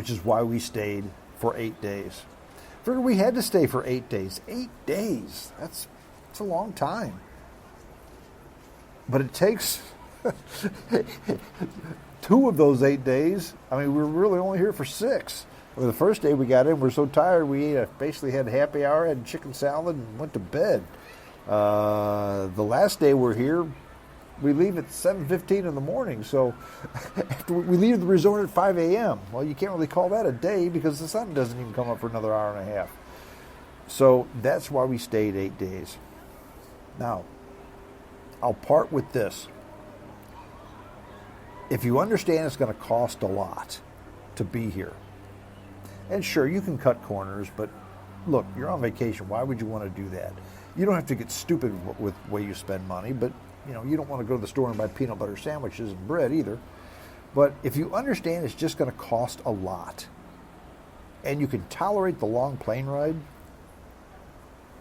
which is why we stayed for 8 days. Figured we had to stay for 8 days. 8 days. That's a long time. But it takes 2 of those 8 days. I mean, we were really only here for 6. Well, the first day we got in, we were so tired, we basically had a happy hour, had chicken salad, and went to bed. The last day we're here, we leave at 7:15 in the morning. So after we leave the resort at 5 a.m. Well, you can't really call that a day because the sun doesn't even come up for another hour and a half. So that's why we stayed 8 days. Now, I'll part with this. If you understand it's going to cost a lot to be here, and sure, you can cut corners, but look, you're on vacation. Why would you want to do that? You don't have to get stupid with the way you spend money, but you don't want to go to the store and buy peanut butter sandwiches and bread either. But if you understand it's just going to cost a lot, and you can tolerate the long plane ride,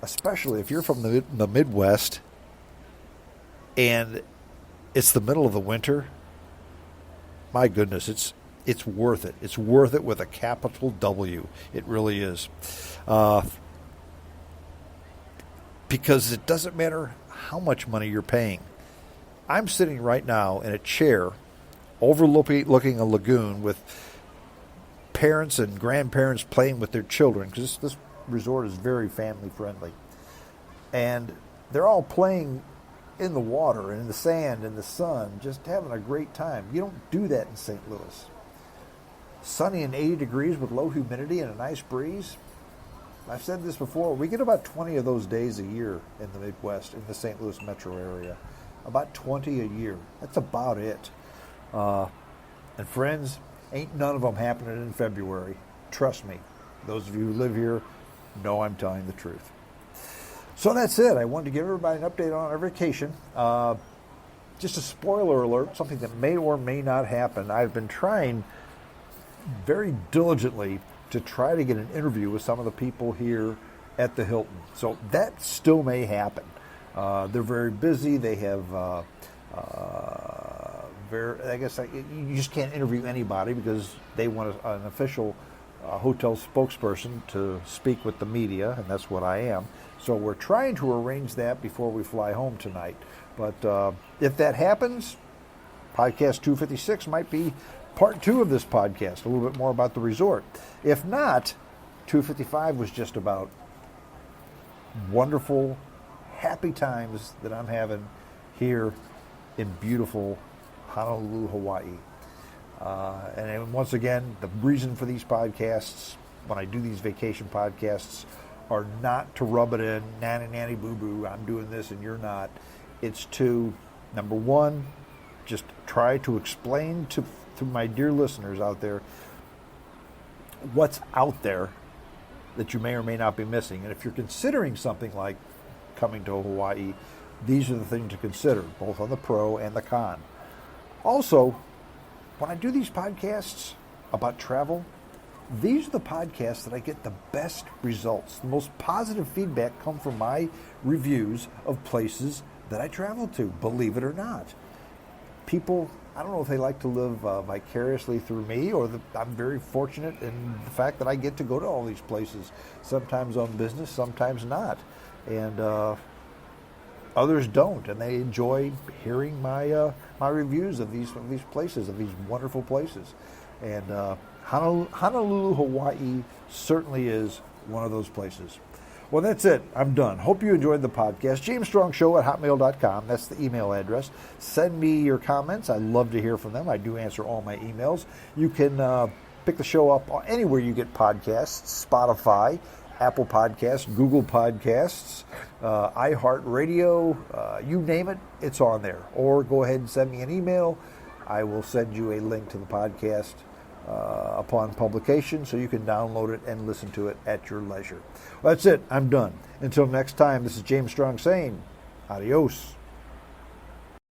especially if you're from the Midwest and it's the middle of the winter, my goodness, it's worth it. It's worth it with a capital W. It really is. Because it doesn't matter how much money you're paying. I'm sitting right now in a chair overlooking a lagoon with parents and grandparents playing with their children, because this resort is very family friendly. And they're all playing in the water and in the sand and the sun, just having a great time. You don't do that in St. Louis. Sunny and 80 degrees with low humidity and a nice breeze. I've said this before, we get about 20 of those days a year in the Midwest, in the St. Louis metro area. About 20 a year. That's about it. And friends, ain't none of them happening in February. Trust me. Those of you who live here know I'm telling the truth. So that's it. I wanted to give everybody an update on our vacation. Just a spoiler alert, something that may or may not happen. I've been trying very diligently to try to get an interview with some of the people here at the Hilton. So that still may happen. They're very busy. They have you just can't interview anybody because they want an official hotel spokesperson to speak with the media, and that's what I am. So we're trying to arrange that before we fly home tonight. But if that happens, podcast 256 might be part 2 of this podcast, a little bit more about the resort. If not, 255 was just about wonderful, happy times that I'm having here in beautiful Honolulu, Hawaii. And once again, the reason for these podcasts, when I do these vacation podcasts, are not to rub it in, nanny boo-boo, I'm doing this and you're not. It's to, number one, just try to explain to my dear listeners out there what's out there that you may or may not be missing. And if you're considering something like coming to Hawaii, these are the things to consider, both on the pro and the con. Also, when I do these podcasts about travel, these are the podcasts that I get the best results. The most positive feedback come from my reviews of places that I travel to, believe it or not. People, I don't know if they like to live vicariously through me, or I'm very fortunate in the fact that I get to go to all these places, sometimes on business, sometimes not. And others don't, and they enjoy hearing my reviews of these places, of these wonderful places. And Honolulu, Hawaii certainly is one of those places. Well, that's it. I'm done. Hope you enjoyed the podcast. JamesStrongShow@hotmail.com. That's the email address. Send me your comments. I love to hear from them. I do answer all my emails. You can pick the show up anywhere you get podcasts: Spotify, Apple Podcasts, Google Podcasts, iHeartRadio, you name it, it's on there. Or go ahead and send me an email. I will send you a link to the podcast upon publication, so you can download it and listen to it at your leisure. Well, that's it. I'm done. Until next time, this is James Strong saying adios.